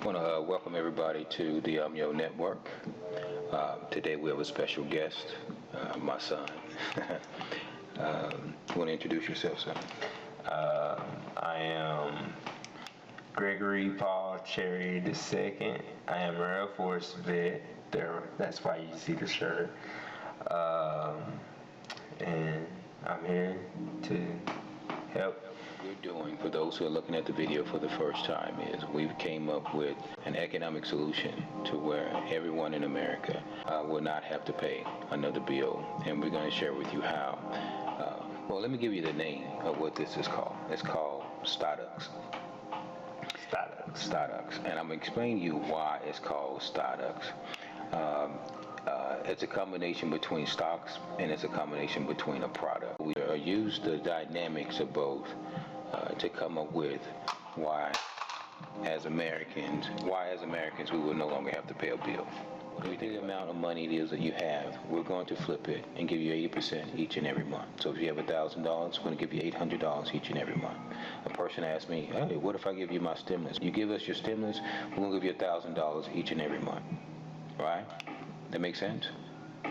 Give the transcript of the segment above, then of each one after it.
want to welcome everybody to the Yo Network. Today we have a special guest, my son. You want to introduce yourself, sir? I am Gregory Paul Cherry II. I am an Air Force vet. That's why you see the shirt. And I'm here to help. What we're doing, for those who are looking at the video for the first time, is we've came up with an economic solution to where everyone in America will not have to pay another bill, and we're going to share with you how. Well, let me give you the name of what this is called. It's called Stardux. And I'm going to explain to you why it's called Stardux. It's a combination between stocks and it's a combination between a product. We use the dynamics of both to come up with why as Americans we will no longer have to pay a bill. The amount of money it is that you have, we're going to flip it and give you 80% each and every month. So if you have $1,000, we're going to give you $800 each and every month. A person asked me, hey, what if I give you my stimulus? You give us your stimulus, we're going to give you $1,000 each and every month. Right? That makes sense?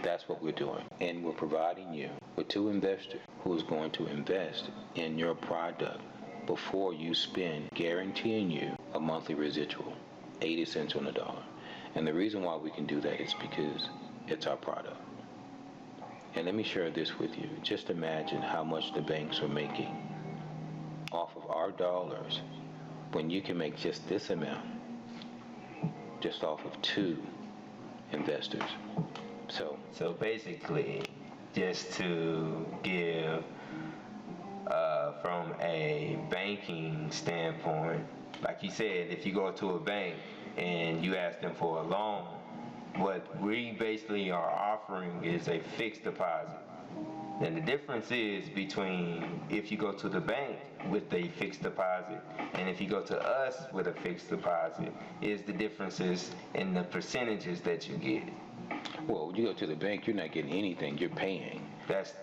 That's what we're doing. And we're providing you with two investors who is going to invest in your product before you spend, guaranteeing you a monthly residual, 80 cents on the dollar. And the reason why we can do that is because it's our product. And let me share this with you. Just imagine how much the banks are making off of our dollars when you can make just this amount just off of two investors. So basically, just to give from a banking standpoint, like you said, if you go to a bank and you ask them for a loan, what we basically are offering is a fixed deposit. And the difference is between if you go to the bank with a fixed deposit and if you go to us with a fixed deposit is the differences in the percentages that you get. Well, when you go to the bank, you're not getting anything, you're paying. That's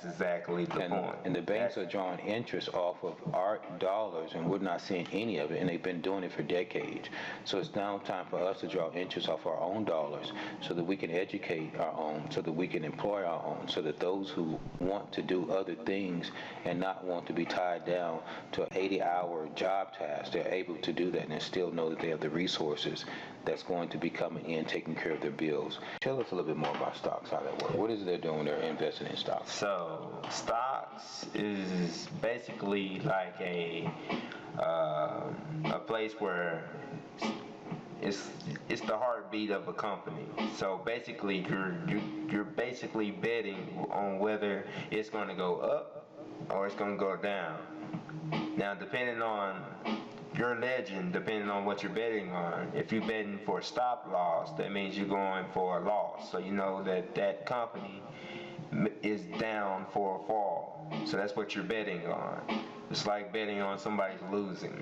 exactly the point. And the banks are drawing interest off of our dollars, and we're not seeing any of it, and they've been doing it for decades. So it's now time for us to draw interest off our own dollars so that we can educate our own, so that we can employ our own, so that those who want to do other things and not want to be tied down to an 80-hour job task, they're able to do that and still know that they have the resources that's going to be coming in, taking care of their bills. Tell us a little bit more about stocks, how that works. What is it they're doing? They're investing in stocks. So stocks is basically like a place where it's the heartbeat of a company. So basically you're basically betting on whether it's going to go up or it's going to go down. Now depending on your legend, depending on what you're betting on. If you're betting for a stop loss, that means you're going for a loss. So you know that company is down for a fall. So that's what you're betting on. It's like betting on somebody's losing.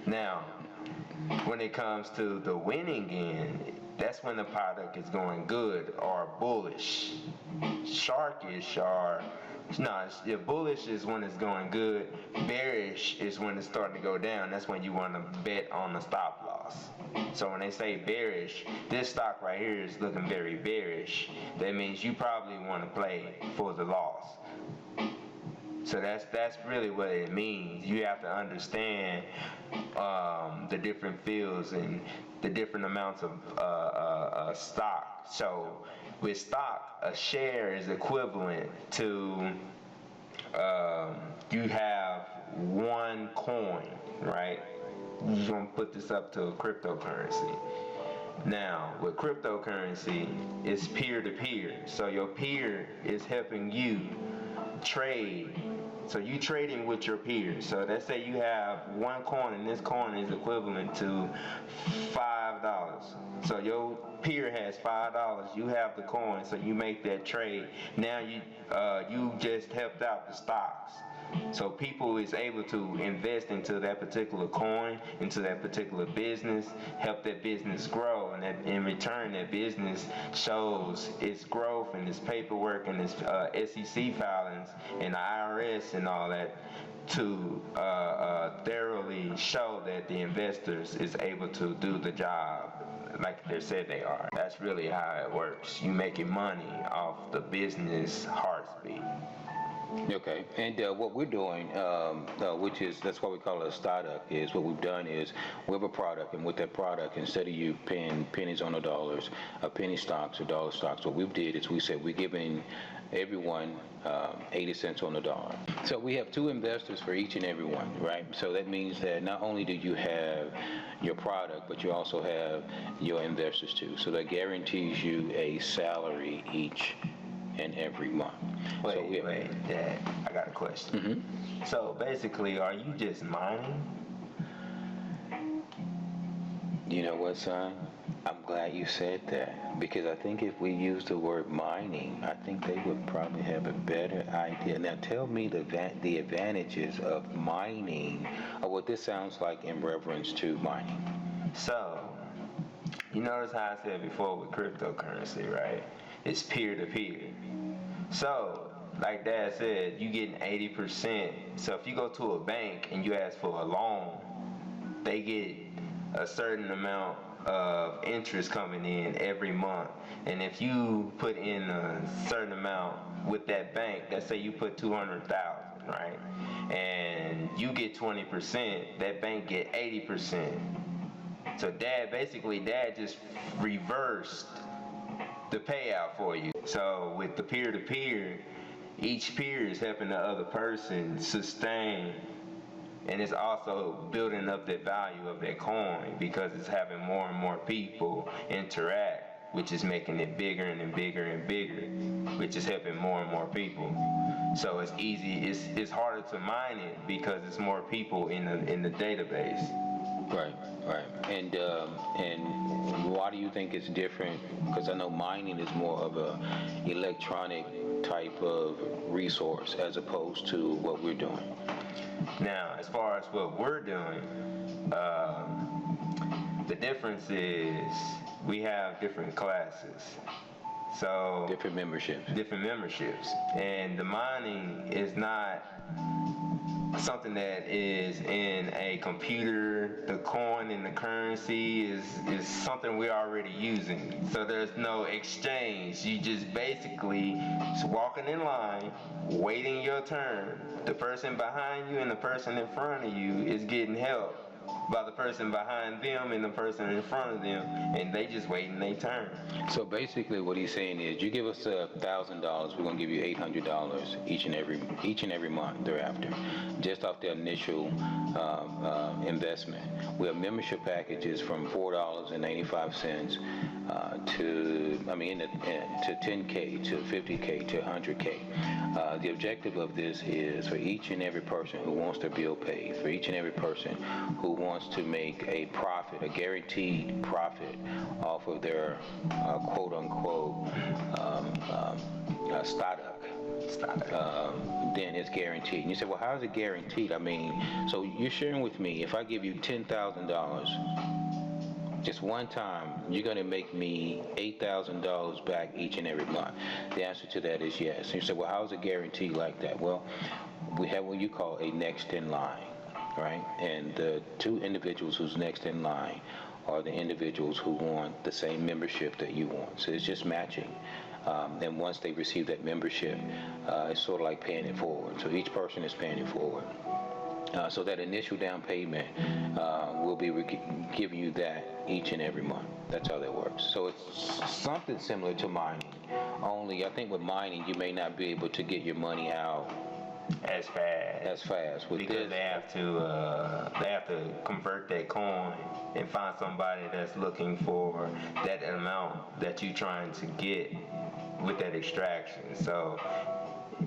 Now, when it comes to the winning end, that's when the product is going good or bullish. Sharkish or bullish is when it's going good. Bearish is when it's starting to go down. That's when you want to bet on the stop loss. So when they say bearish, this stock right here is looking very bearish. That means you probably want to play for the loss. So that's really what it means. You have to understand the different fields and the different amounts of stock. So with stock, a share is equivalent to you have one coin, right? You're gonna put this up to a cryptocurrency. Now with cryptocurrency, it's peer-to-peer. So your peer is helping you trade. So you trading with your peers. So let's say you have one coin and this coin is equivalent to $5. So your peer has $5. You have the coin, so you make that trade. Now you just helped out the stocks. So people is able to invest into that particular coin, into that particular business, help that business grow, and that in return that business shows its growth and its paperwork and its SEC filings and the IRS and all that to thoroughly show that the investors is able to do the job like they said they are. That's really how it works. You making money off the business heartbeat. Okay, and what we're doing, which is, that's why we call it a startup, is what we've done is we have a product, and with that product, instead of you paying pennies on the dollars, penny stocks or dollar stocks, what we did is we said we're giving everyone 80 cents on the dollar. So we have two investors for each and every one, right? So that means that not only do you have your product, but you also have your investors too. So that guarantees you a salary each and every month. Wait, Dad, I got a question. Mm-hmm. So basically, are you just mining? You know what, son? I'm glad you said that, because I think if we use the word mining, I think they would probably have a better idea. Now tell me the advantages of mining, or what this sounds like in reference to mining. So, you notice how I said before with cryptocurrency, right? It's peer-to-peer. So, like Dad said, you getting 80%. So if you go to a bank and you ask for a loan, they get a certain amount of interest coming in every month. And if you put in a certain amount with that bank, let's say you put 200,000, right? And you get 20%, that bank get 80%. So Dad just reversed the payout for you. So with the peer-to-peer, each peer is helping the other person sustain, and it's also building up the value of that coin because it's having more and more people interact, which is making it bigger and bigger and bigger, which is helping more and more people. So it's easy. It's harder to mine it because it's more people in the database. Right. And why do you think it's different? Because I know mining is more of a electronic type of resource as opposed to what we're doing. Now, as far as what we're doing, the difference is we have different classes. So Different memberships. And the mining is not something that is in a computer. The coin and the currency is something we're already using. So there's no exchange. You just basically walking in line, waiting your turn. The person behind you and the person in front of you is getting help by the person behind them and the person in front of them, and they just waiting their turn. So basically, what he's saying is, you give us $1,000, we're gonna give you $800 each and every month thereafter, just off the initial investment. We have membership packages from $4.85 to 10K to 50K to 100K. The objective of this is for each and every person who wants their bill paid, for each and every person who wants to make a profit, a guaranteed profit off of their quote-unquote startup. Then it's guaranteed. And you say, well, how is it guaranteed? I mean, so you're sharing with me, if I give you $10,000, just one time, you're going to make me $8,000 back each and every month. The answer to that is yes. And you say, well, how is it guaranteed like that? Well, we have what you call a next in line, right? And the two individuals who's next in line are the individuals who want the same membership that you want. So it's just matching. And once they receive that membership, it's sort of like paying it forward. So each person is paying it forward. So that initial down payment will be giving you that each and every month. That's how that works. So it's something similar to mining. Only I think with mining, you may not be able to get your money out as fast. With because this, they have to convert that coin and find somebody that's looking for that amount that you're trying to get with that extraction. So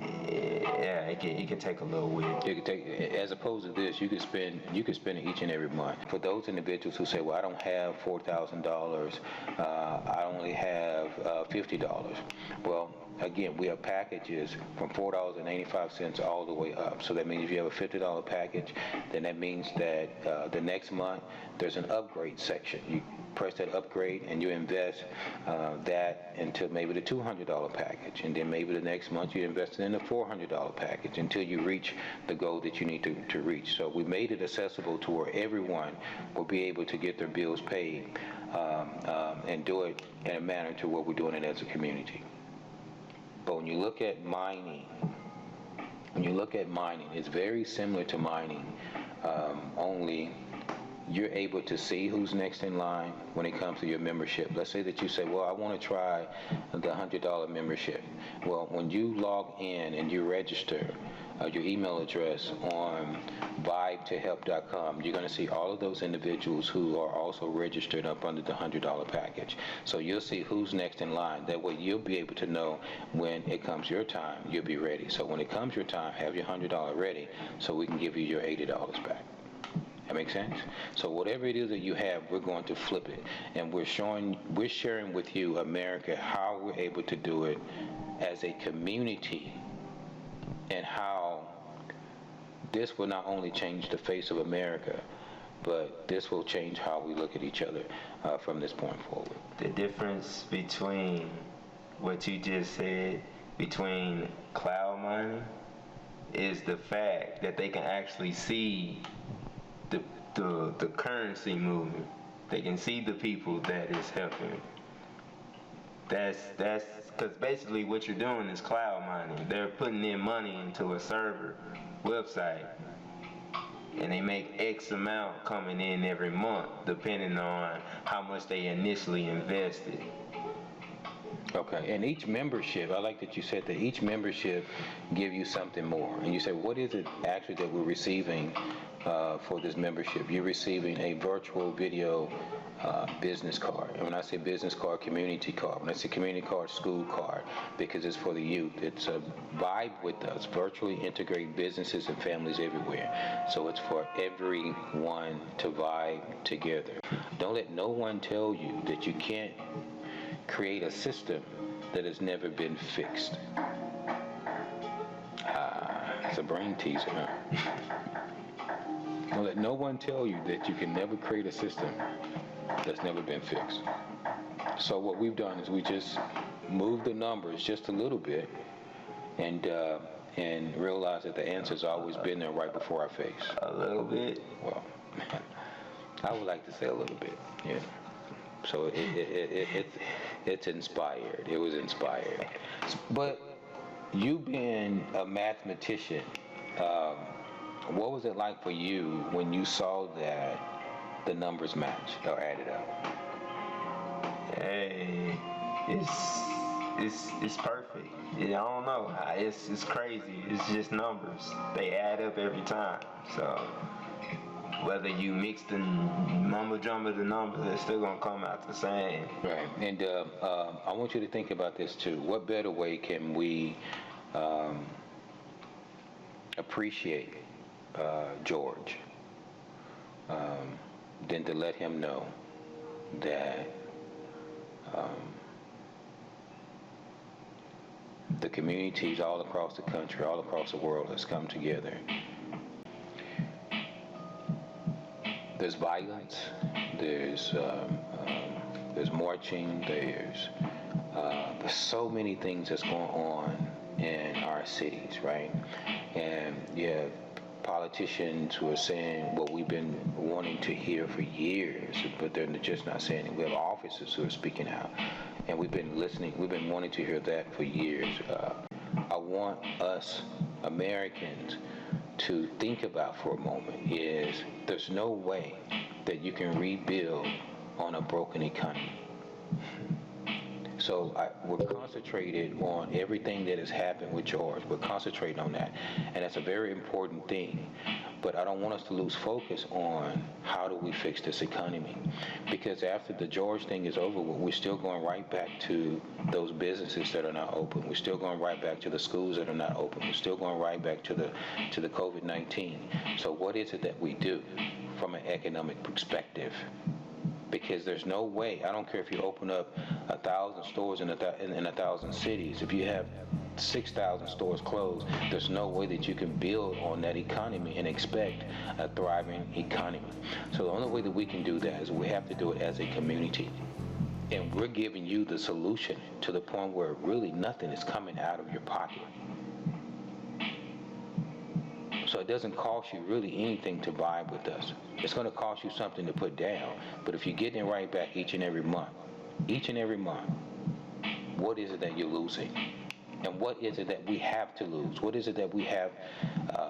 yeah, it can take a little while. You could take, as opposed to this, you could spend it each and every month. For those individuals who say, well, I don't have $4,000, I only have $50. Well, again, we have packages from $4.85 all the way up. So that means if you have a $50 package, then that means that the next month there's an upgrade section. You press that upgrade and you invest that into maybe the $200 package, and then maybe the next month you invest it in the $400 package until you reach the goal that you need to reach. So we made it accessible to where everyone will be able to get their bills paid and do it in a manner to where we're doing it as a community. But when you look at mining, it's very similar to mining, only you're able to see who's next in line when it comes to your membership. Let's say that you say, well, I want to try the $100 membership. Well, when you log in and you register your email address on vibetohelp.com, you're going to see all of those individuals who are also registered up under the $100 package. So you'll see who's next in line. That way you'll be able to know when it comes your time, you'll be ready. So when it comes your time, have your $100 ready so we can give you your $80 back. That makes sense? So whatever it is that you have, we're going to flip it. And we're sharing with you, America, how we're able to do it as a community, and how this will not only change the face of America, but this will change how we look at each other from this point forward. The difference between what you just said, between cloud mining, is the fact that they can actually see the currency movement. They can see the people that is helping. That's because basically what you're doing is cloud mining. They're putting in money into a server website, and they make X amount coming in every month, depending on how much they initially invested. Okay, and each membership, I like that you said that each membership give you something more. And you say, what is it actually that we're receiving for this membership? You're receiving a virtual video business card. And when I say business card, community card. When I say community card, school card, because it's for the youth. It's a Vibe with us, virtually integrate businesses and families everywhere. So it's for everyone to vibe together. Don't let no one tell you that you can't create a system that has never been fixed. It's a brain teaser, huh? Don't let no one tell you that you can never create a system that's never been fixed. So what we've done is we just moved the numbers just a little bit and realized that the answer's always been there right before our face. A little bit? Well, I would like to say a little bit, yeah. So it's inspired. It was inspired. But you being a mathematician, what was it like for you when you saw that the numbers match or added up? Hey, it's perfect. I don't know. It's crazy. It's just numbers. They add up every time. So whether you mix the mumbo jumbo the numbers, they're still gonna come out the same. Right. And I want you to think about this too. What better way can we appreciate George than to let him know that the communities all across the country, all across the world has come together. There's violence, there's marching, there's so many things that's going on in our cities, right? And you have politicians who are saying what we've been wanting to hear for years, but they're just not saying it. We have officers who are speaking out, and we've been listening. We've been wanting to hear that for years. I want us Americans to think about for a moment is there's no way that you can rebuild on a broken economy. So we're concentrated on everything that has happened with George. We're concentrating on that, and that's a very important thing. But I don't want us to lose focus on how do we fix this economy, because after the George thing is over, we're still going right back to those businesses that are not open. We're still going right back to the schools that are not open. We're still going right back to the COVID-19. So what is it that we do from an economic perspective Because there's no way, I don't care if you open up 1,000 stores in 1,000 cities, if you have 6,000 stores closed, there's no way that you can build on that economy and expect a thriving economy. So the only way that we can do that is we have to do it as a community. And we're giving you the solution to the point where really nothing is coming out of your pocket. So it doesn't cost you really anything to buy with us. It's going to cost you something to put down. But if you're getting it right back each and every month, what is it that you're losing? And what is it that we have to lose? What is it that we have,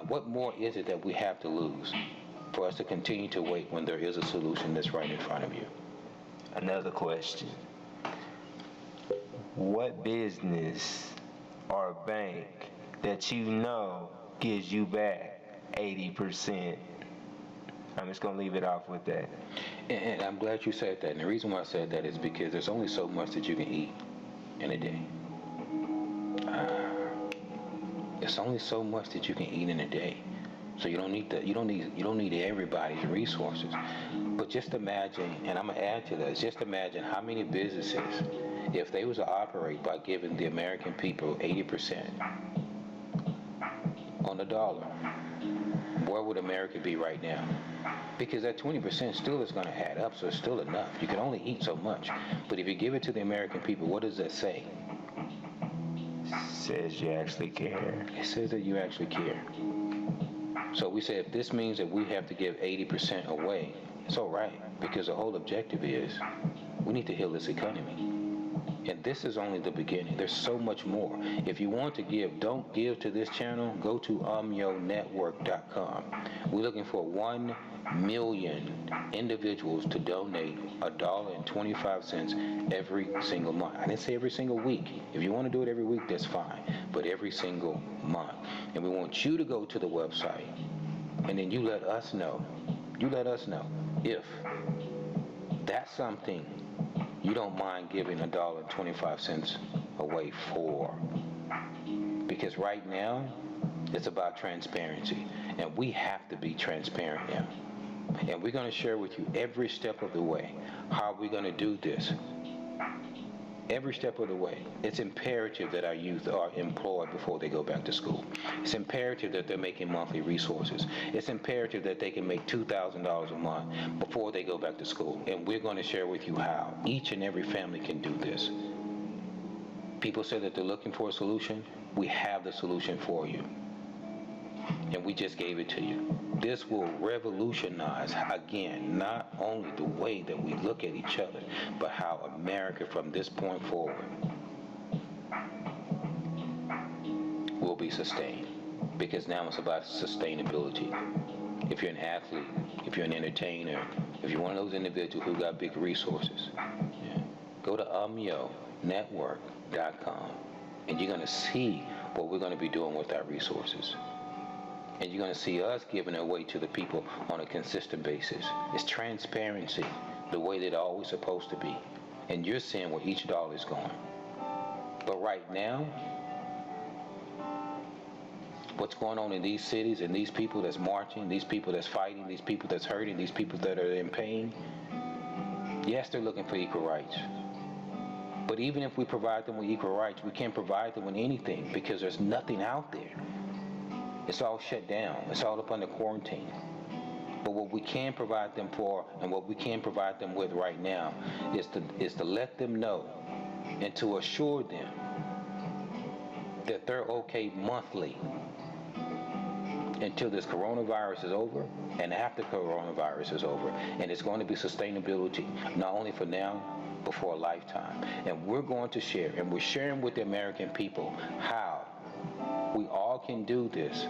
what more is it that we have to lose for us to continue to wait when there is a solution that's right in front of you? Another question. What business or bank that you know gives you back 80%? I'm just going to leave it off with that. And I'm glad you said that. And the reason why I said that is because there's only so much that you can eat in a day. There's only so much that you can eat in a day. So you don't need everybody's resources. But just imagine, and I'm gonna add to that, just imagine how many businesses, if they was to operate by giving the American people 80% on the dollar, where would America be right now? Because that 20% still is gonna add up, so it's still enough. You can only eat so much. But if you give it to the American people, what does that say? Says you actually care. It says that you actually care. So we say if this means that we have to give 80% away, it's all right, because the whole objective is we need to heal this economy. And this is only the beginning. There's so much more. If you want to give, don't give to this channel. Go to umyonetwork.com. We're looking for 1 million individuals to donate $1.25 every single month. I didn't say every single week. If you want to do it every week, that's fine. But every single month. And we want you to go to the website. And then you let us know. If that's something you don't mind giving $1.25 away for. Because right now, it's about transparency. And we have to be transparent now. And we're going to share with you every step of the way. How are we going to do this? Every step of the way. It's imperative that our youth are employed before they go back to school. It's imperative that they're making monthly resources. It's imperative that they can make $2,000 a month before they go back to school. And we're going to share with you how each and every family can do this. People say that they're looking for a solution. We have the solution for you. And we just gave it to you. This will revolutionize, again, not only the way that we look at each other, but how America from this point forward will be sustained. Because now it's about sustainability. If you're an athlete, if you're an entertainer, if you're one of those individuals who got big resources, go to umyonetwork.com and you're going to see what we're going to be doing with our resources. And you're going to see us giving it away to the people on a consistent basis. It's transparency, the way that it's always supposed to be. And you're seeing where each dollar is going. But right now, what's going on in these cities and these people that's marching, these people that's fighting, these people that's hurting, these people that are in pain, yes, they're looking for equal rights. But even if we provide them with equal rights, we can't provide them with anything because there's nothing out there. It's all shut down. It's all up under quarantine. But what we can provide them for and what we can provide them with right now is to let them know and to assure them that they're okay monthly until this coronavirus is over and after coronavirus is over. And it's going to be sustainability, not only for now, but for a lifetime. And we're going to share, and we're sharing with the American people how we all can do this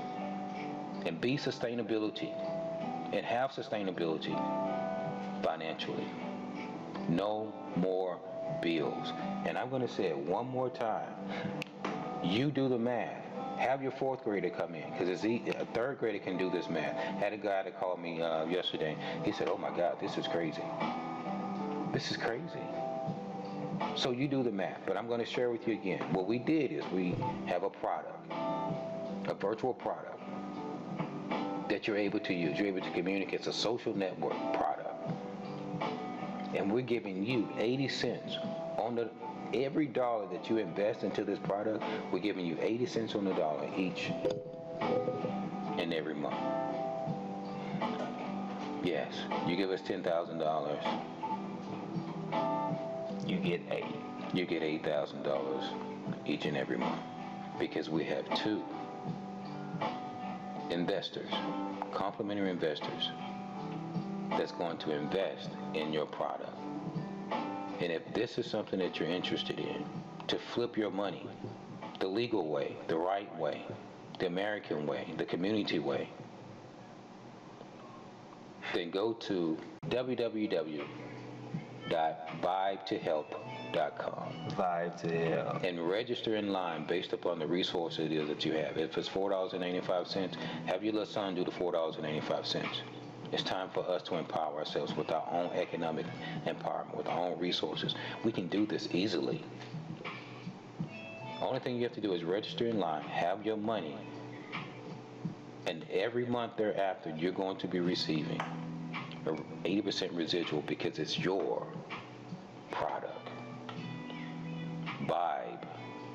and be sustainability and have sustainability financially. No more bills. And I'm going to say it one more time. You do the math. Have your fourth grader come in because a third grader can do this math. Had a guy that called me yesterday. He said, "Oh my God, this is crazy. This is crazy." So you do the math, but I'm going to share with you again. What we did is we have a product, a virtual product that you're able to use. You're able to communicate. It's a social network product. and we're giving you 80 cents on the every dollar that you invest into this product. We're giving you 80 cents on the dollar each and every month. Yes, you give us $10,000, You get 8. you get $8,000 each and every month, because we have 2 investors, complimentary investors, that's going to invest in your product. And if this is something that you're interested in, to flip your money the legal way, the right way, the American way, the community way, then go to www.vibetohelp.com. Vibe to help. And register in line based upon the resources it is that you have. If it's $4.85, have your little son do the $4.85. It's time for us to empower ourselves with our own economic empowerment, with our own resources. We can do this easily. Only thing you have to do is register in line, have your money, and every month thereafter, you're going to be receiving an 80% residual, because it's your product. Vibe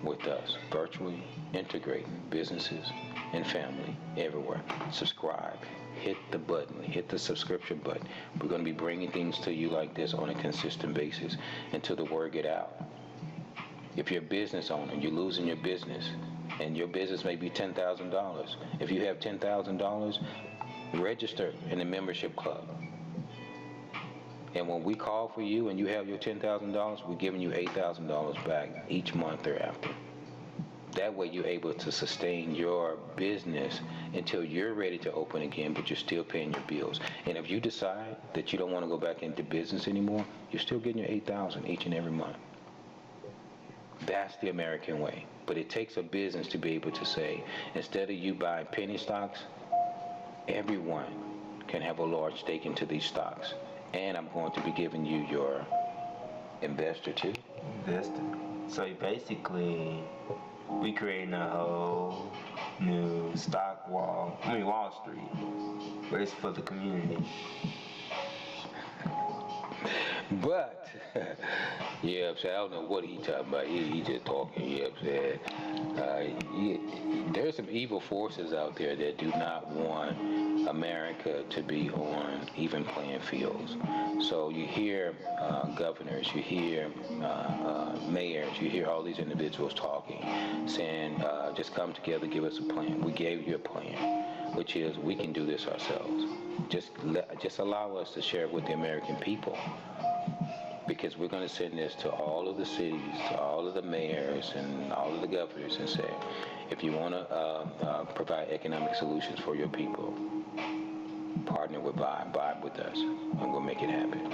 with us, virtually integrating businesses and family everywhere. Subscribe. Hit the button, hit the subscription button. We're going to be bringing things to you like this on a consistent basis until the word get out. If you're a business owner, you're losing your business, and your business may be $10,000. If you have $10,000, register in the membership club. And when we call for you and you have your $10,000, we're giving you $8,000 back each month thereafter. That way you're able to sustain your business until you're ready to open again, but you're still paying your bills. And if you decide that you don't want to go back into business anymore, you're still getting your $8,000 each and every month. That's the American way. But it takes a business to be able to say, instead of you buying penny stocks, everyone can have a large stake into these stocks. And I'm going to be giving you your investor too. Investor. So basically, we creating a whole new Wall Street, but it's for the community. But, yeah, I'm saying, I don't know what he talking about. He just talking, yeah, I'm saying. There's some evil forces out there that do not want America to be on even playing fields. So you hear governors, you hear mayors, you hear all these individuals talking, saying, just come together, give us a plan. We gave you a plan, which is we can do this ourselves. Just allow us to share it with the American people. Because we're going to send this to all of the cities, to all of the mayors and all of the governors, and say, if you want to provide economic solutions for your people, partner with Vibe with us, and we'll make it happen.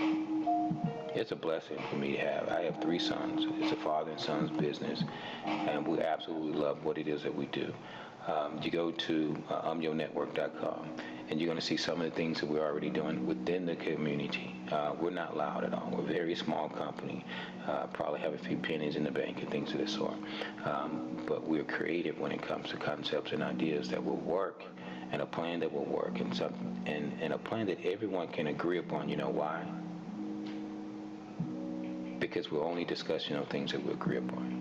It's a blessing for me to have. I have 3 sons. It's a father and son's business, and we absolutely love what it is that we do. You go to umyonetwork.com, and you're going to see some of the things that we're already doing within the community. We're not loud at all. We're a very small company. Probably have a few pennies in the bank and things of this sort. But we're creative when it comes to concepts and ideas that will work, and a plan that will work, and a plan that everyone can agree upon. You know why? Because we're only discussing on things that we agree upon.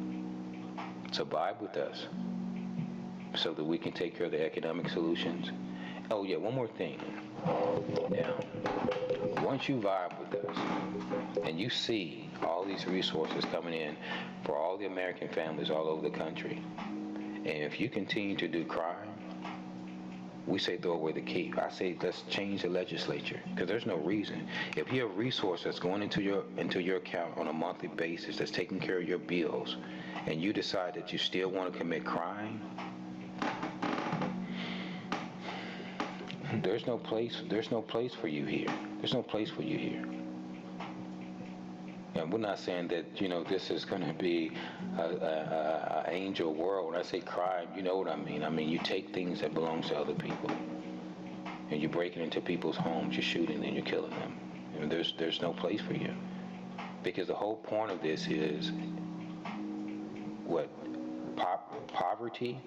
So vibe with us, so that we can take care of the economic solutions. Oh yeah, one more thing. Now, once you vibe with us and you see all these resources coming in for all the American families all over the country, and if you continue to do crime, we say throw away the key. I say let's change the legislature, because there's no reason. If you have resources that's going into your account on a monthly basis, that's taking care of your bills, and you decide that you still want to commit crime, there's no place for you here. There's no place for you here. And we're not saying that, this is going to be an angel world. When I say crime, you know what I mean. I mean, you take things that belong to other people, and you're breaking into people's homes, you're shooting them, you're killing them. And there's no place for you. Because the whole point of this is, poverty.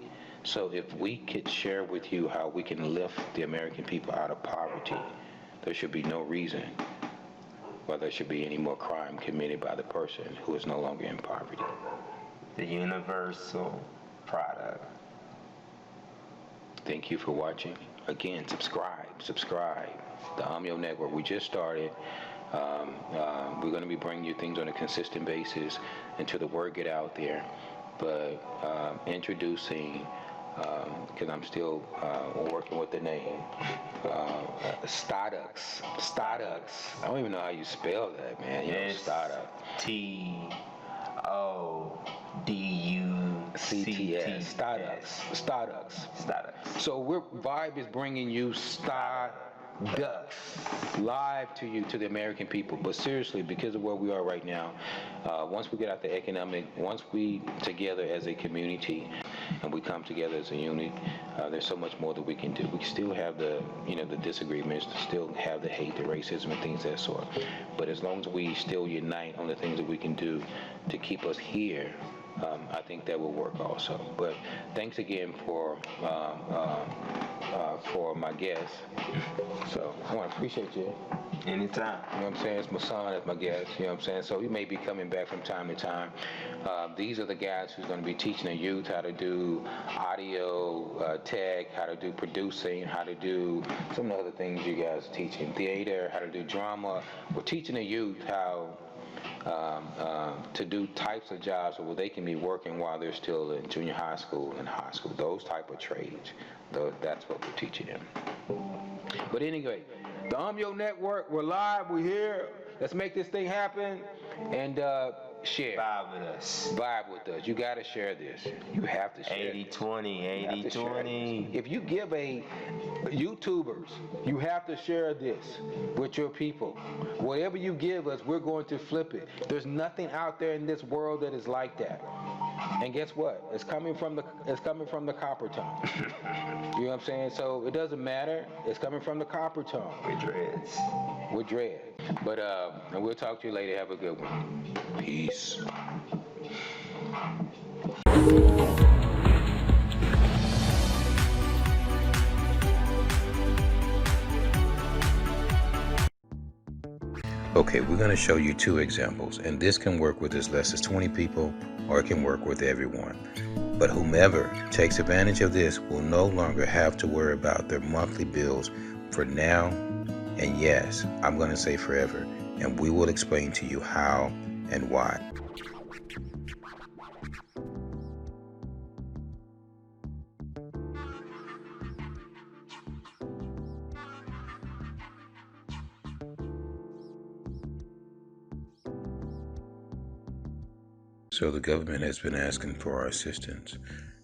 So if we could share with you how we can lift the American people out of poverty, there should be no reason whether there should be any more crime committed by the person who is no longer in poverty. The universal product. Thank you for watching. Again, subscribe. The Amyo Network, we just started. We're going to be bringing you things on a consistent basis until the word get out there. But introducing, because I'm still working with the name, Stardux. I don't even know how you spell that, man. Stardux. TODUCTS. Stardux. So Vibe is bringing you Stardust live to you, to the American people. But seriously, because of where we are right now, once we get out the economic, once we together as a community and we come together as a unit, there's so much more that we can do. We still have the disagreements, still have the hate, the racism, and things of that sort. But as long as we still unite on the things that we can do to keep us here, I think that will work also. But thanks again for my guest. So I want to appreciate you. Anytime. You know what I'm saying? It's my son as my guest. You know what I'm saying? So he may be coming back from time to time. These are the guys who's going to be teaching the youth how to do audio tech, how to do producing, how to do some of the other things you guys are teaching. Theater, how to do drama. We're teaching the youth how to do types of jobs where they can be working while they're still in junior high school and high school. Those type of trades. That's what we're teaching them. But anyway, the Amyo Network, we're live, we're here. Let's make this thing happen and share. Vibe with us. Vibe with us. You got to share this. You have to share 80-20, 80-20. If you give YouTubers, you have to share this with your people. Whatever you give us, we're going to flip it. There's nothing out there in this world that is like that. And guess what? It's coming from the copper tongue. You know what I'm saying? So it doesn't matter. It's coming from the copper tongue. With dread. But and we'll talk to you later. Have a good one. Peace. Okay, we're going to show you two examples, and this can work with as less as 20 people, or it can work with everyone. But whomever takes advantage of this will no longer have to worry about their monthly bills for now, and yes, I'm going to say forever, and we will explain to you how and why. So the government has been asking for our assistance,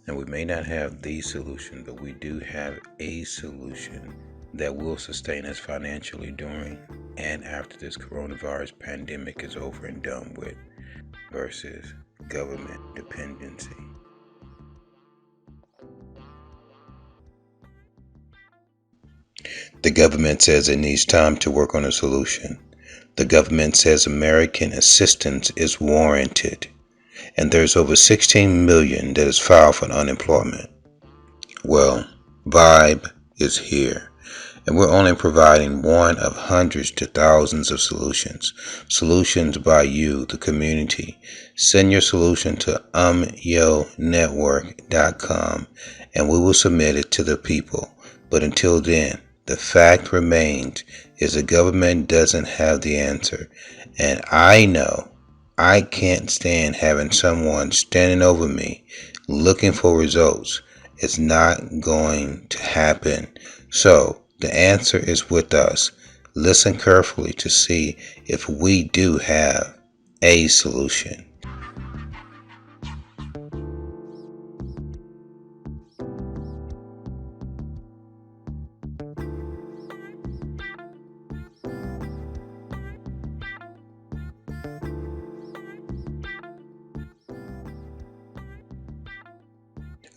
and we may not have the solution, but we do have a solution that will sustain us financially during and after this coronavirus pandemic is over and done with, versus government dependency. The government says it needs time to work on a solution. The government says American assistance is warranted. And there's over 16 million that is filed for unemployment. Well, Vibe is here, and we're only providing one of hundreds to thousands of solutions. Solutions by you, the community. Send your solution to umyonetwork.com, and we will submit it to the people. But until then, the fact remains is the government doesn't have the answer, and I know I can't stand having someone standing over me looking for results. It's not going to happen. So the answer is with us. Listen carefully to see if we do have a solution.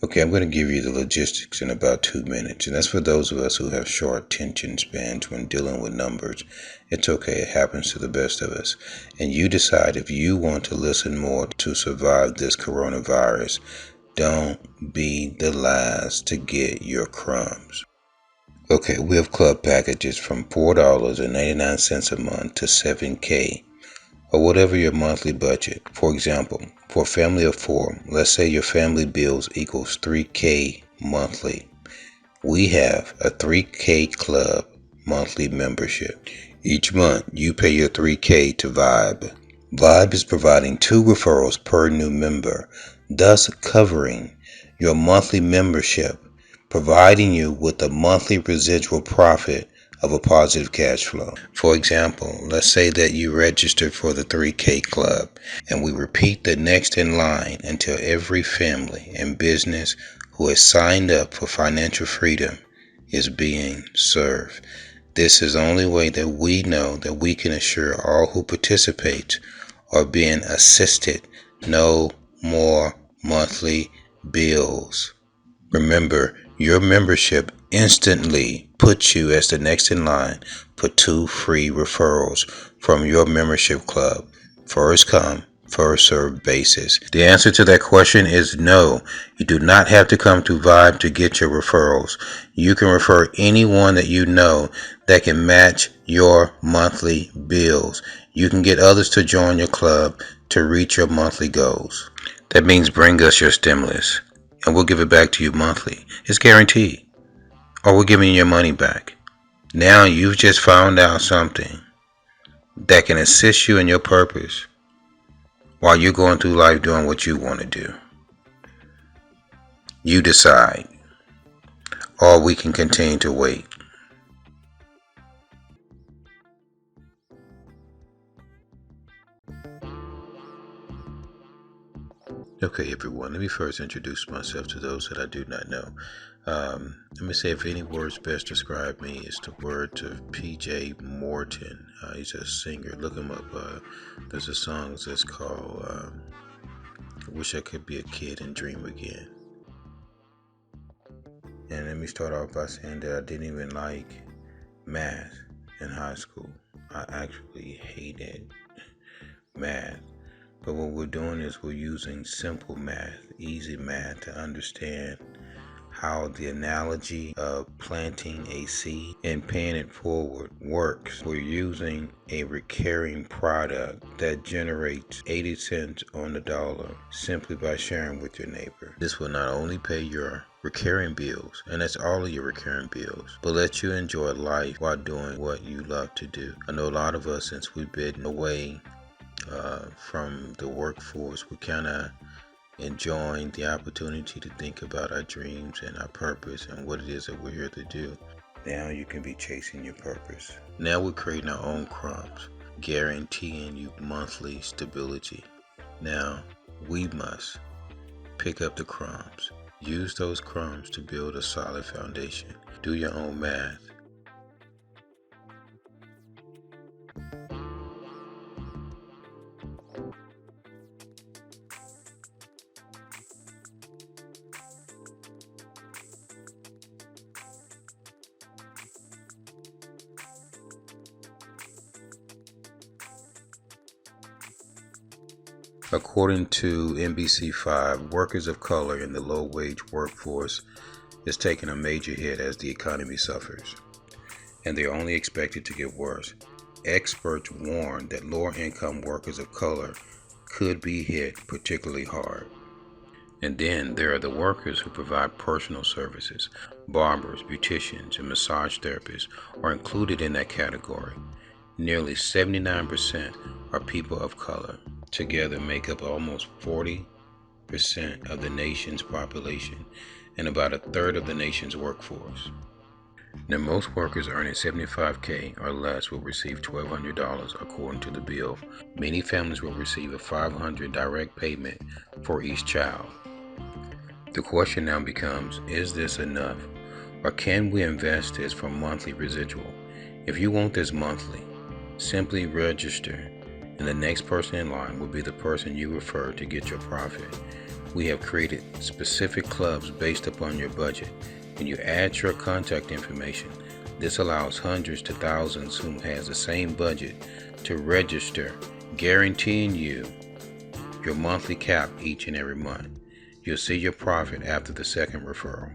Okay, I'm going to give you the logistics in about 2 minutes, and that's for those of us who have short attention spans when dealing with numbers. It's okay, it happens to the best of us. And you decide if you want to listen more to survive this coronavirus. Don't be the last to get your crumbs. Okay, we have club packages from $4.99 a month to $7K, or whatever your monthly budget. For example, for a family of 4, let's say your family bills equals $3K monthly. We have a $3K club monthly membership. Each month, you pay your $3K to Vibe. Vibe is providing 2 referrals per new member, thus covering your monthly membership, providing you with a monthly residual profit of a positive cash flow. For example, let's say that you registered for the 3K club, and we repeat the next in line until every family and business who has signed up for financial freedom is being served. This is the only way that we know that we can assure all who participate are being assisted. No more monthly bills. Remember, your membership instantly puts you as the next in line for 2 free referrals from your membership club. First come, first served basis. The answer to that question is no. You do not have to come to Vibe to get your referrals. You can refer anyone that you know that can match your monthly bills. You can get others to join your club to reach your monthly goals. That means bring us your stimulus, and we'll give it back to you monthly. It's guaranteed. Or we're giving you your money back. Now you've just found out something that can assist you in your purpose while you're going through life doing what you want to do. You decide, or we can continue to wait. Okay, everyone, let me first introduce myself to those that I do not know. Let me say, if any words best describe me, it's the words of P.J. Morton. He's a singer. Look him up. There's a song that's called I Wish I Could Be a Kid and Dream Again. And let me start off by saying that I didn't even like math in high school. I actually hated math. But what we're doing is we're using simple math, easy math, to understand how the analogy of planting a seed and paying it forward works. We're using a recurring product that generates 80 cents on the dollar simply by sharing with your neighbor. This will not only pay your recurring bills, and that's all of your recurring bills, but let you enjoy life while doing what you love to do. I know a lot of us, since we've been away from the workforce, we kind of enjoying the opportunity to think about our dreams and our purpose and what it is that we're here to do. Now you can be chasing your purpose. Now we're creating our own crumbs, guaranteeing you monthly stability. Now we must pick up the crumbs. Use those crumbs to build a solid foundation. Do your own math. According to NBC5, workers of color in the low-wage workforce is taking a major hit as the economy suffers, and they're only expected to get worse. Experts warn that lower-income workers of color could be hit particularly hard. And then there are the workers who provide personal services. Barbers, beauticians, and massage therapists are included in that category. Nearly 79% are people of color. Together make up almost 40% of the nation's population and about a third of the nation's workforce. Now, most workers earning $75K or less will receive $1,200 according to the bill. Many families will receive a $500 direct payment for each child. The question now becomes, is this enough? Or can we invest this for monthly residual? If you want this monthly, simply register, and the next person in line will be the person you refer to get your profit. We have created specific clubs based upon your budget. When you add your contact information, this allows hundreds to thousands who has the same budget to register, guaranteeing you your monthly cap each and every month. You'll see your profit after the second referral.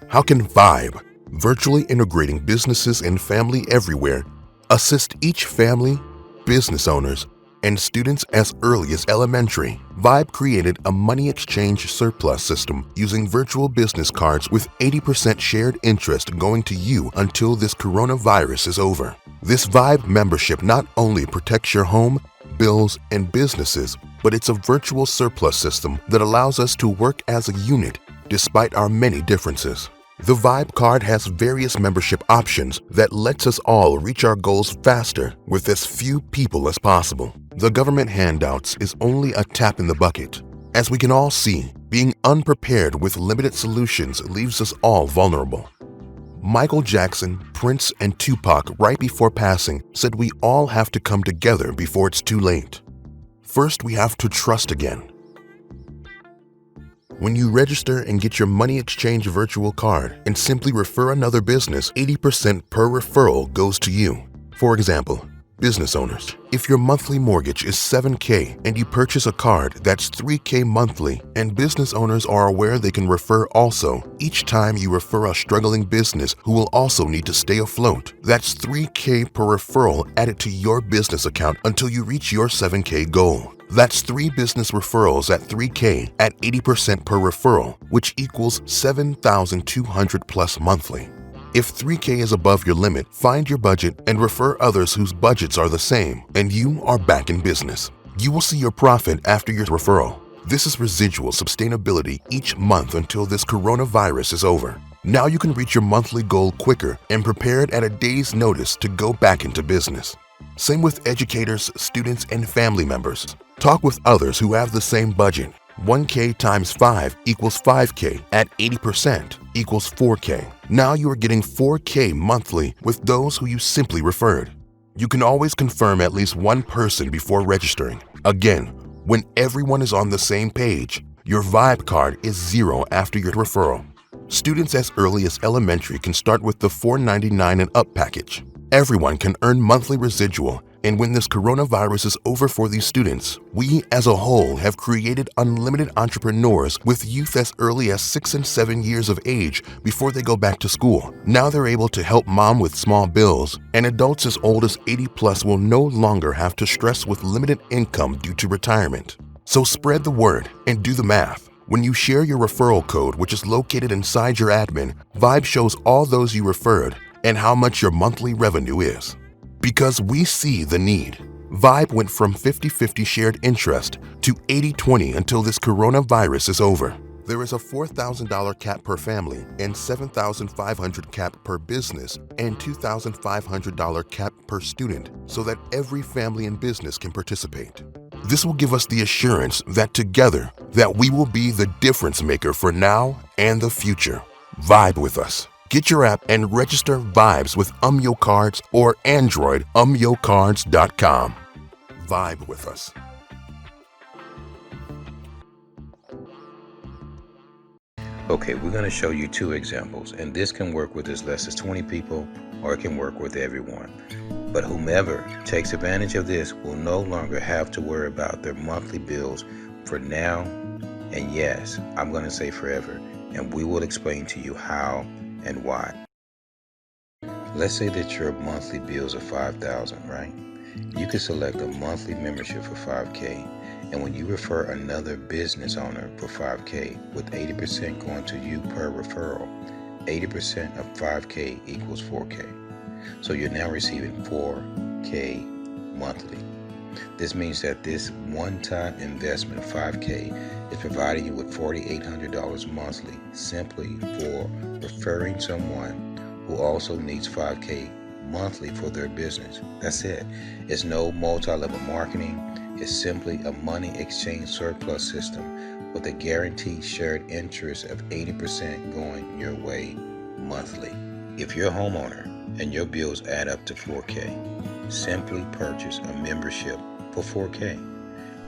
How can Vibe, virtually integrating businesses and family everywhere, assist each family, business owners, and students as early as elementary? Vibe created a money exchange surplus system using virtual business cards with 80% shared interest going to you until this coronavirus is over. This Vibe membership not only protects your home, bills, and businesses, but it's a virtual surplus system that allows us to work as a unit despite our many differences. The Vibe card has various membership options that lets us all reach our goals faster with as few people as possible. The government handouts is only a tap in the bucket. As we can all see, being unprepared with limited solutions leaves us all vulnerable. Michael Jackson, Prince, and Tupac, right before passing, said we all have to come together before it's too late. First, we have to trust again. When you register and get your money exchange virtual card and simply refer another business, 80% per referral goes to you. For example, business owners, if your monthly mortgage is $7K and you purchase a card that's $3K monthly, and business owners are aware they can refer also, each time you refer a struggling business who will also need to stay afloat, that's $3K per referral added to your business account until you reach your $7K goal. That's 3 business referrals at $3K at 80% per referral, which equals $7,200 plus monthly. If $3K is above your limit, find your budget and refer others whose budgets are the same, and you are back in business. You will see your profit after your referral. This is residual sustainability each month until this coronavirus is over. Now you can reach your monthly goal quicker and prepared at a day's notice to go back into business. Same with educators, students, and family members. Talk with others who have the same budget. 1K times 5 equals 5K at 80% equals 4K. Now you are getting 4K monthly with those who you simply referred. You can always confirm at least one person before registering. Again, when everyone is on the same page, your Vibe card is 0 after your referral. Students as early as elementary can start with the $4.99 and up package. Everyone can earn monthly residual, and when this coronavirus is over for these students, we as a whole have created unlimited entrepreneurs with youth as early as 6 and 7 years of age before they go back to school. Now they're able to help mom with small bills, and adults as old as 80 plus will no longer have to stress with limited income due to retirement. So spread the word and do the math. When you share your referral code, which is located inside your admin, Vibe shows all those you referred and how much your monthly revenue is. Because we see the need. Vibe went from 50-50 shared interest to 80-20 until this coronavirus is over. There is a $4,000 cap per family and $7,500 cap per business and $2,500 cap per student so that every family and business can participate. This will give us the assurance that together that we will be the difference maker for now and the future. Vibe with us. Get your app and register Vibes with Umyo Cards or Android umyocards.com. Vibe with us. Okay, we're going to show you 2 examples, and this can work with as less as 20 people or it can work with everyone. But whomever takes advantage of this will no longer have to worry about their monthly bills for now, and yes, I'm going to say forever, and we will explain to you how and why. Let's say that your monthly bills are $5,000, right? You can select a monthly membership for $5K, and when you refer another business owner for $5K, with 80% going to you per referral, 80% of $5K equals $4K. So you're now receiving $4K monthly. This means that this one-time investment of $5K is providing you with $4,800 monthly simply for referring someone who also needs $5K monthly for their business. That's it. It's no multi-level marketing. It's simply a money exchange surplus system with a guaranteed shared interest of 80% going your way monthly. If you're a homeowner and your bills add up to $4K, simply purchase a membership for $4K.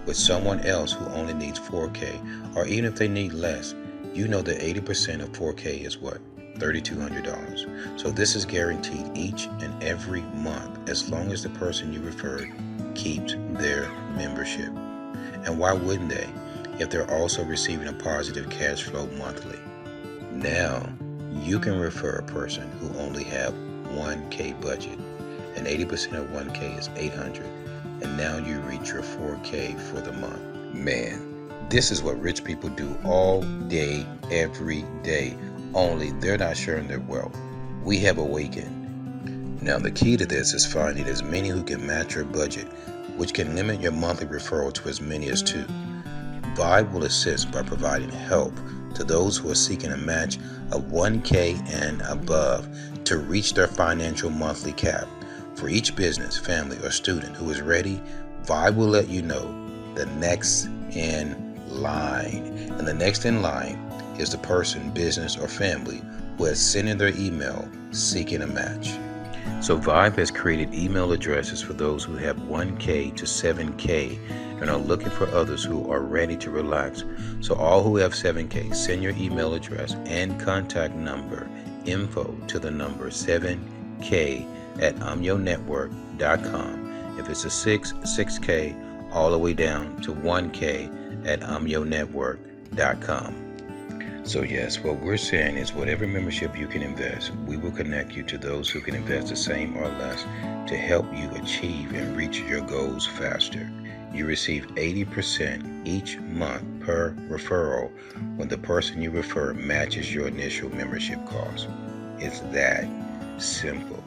With someone else who only needs $4K, or even if they need less, you know that 80% of $4K is what? $3,200. So this is guaranteed each and every month as long as the person you referred keeps their membership. And why wouldn't they if they're also receiving a positive cash flow monthly? Now You can refer a person who only have 1K budget, and 80% of 1K is 800, and now you reach your 4K for the month. Man, this is what rich people do all day, every day, only they're not sharing their wealth. We have awakened. Now the key to this is finding as many who can match your budget, which can limit your monthly referral to as many as 2. Vibe will assist by providing help to those who are seeking a match of 1K and above to reach their financial monthly cap. For each business, family, or student who is ready, Vibe will let you know the next in line. And the next in line is the person, business, or family who has sent in their email seeking a match. So Vibe has created email addresses for those who have 1K to 7K and are looking for others who are ready to relax. So all who have 7K, send your email address and contact number info to the number 7K@amyonetwork.com. If it's a 6K, all the way down to 1K@amyonetwork.com. So yes, what we're saying is whatever membership you can invest, we will connect you to those who can invest the same or less to help you achieve and reach your goals faster. You receive 80% each month per referral when the person you refer matches your initial membership cost. It's that simple.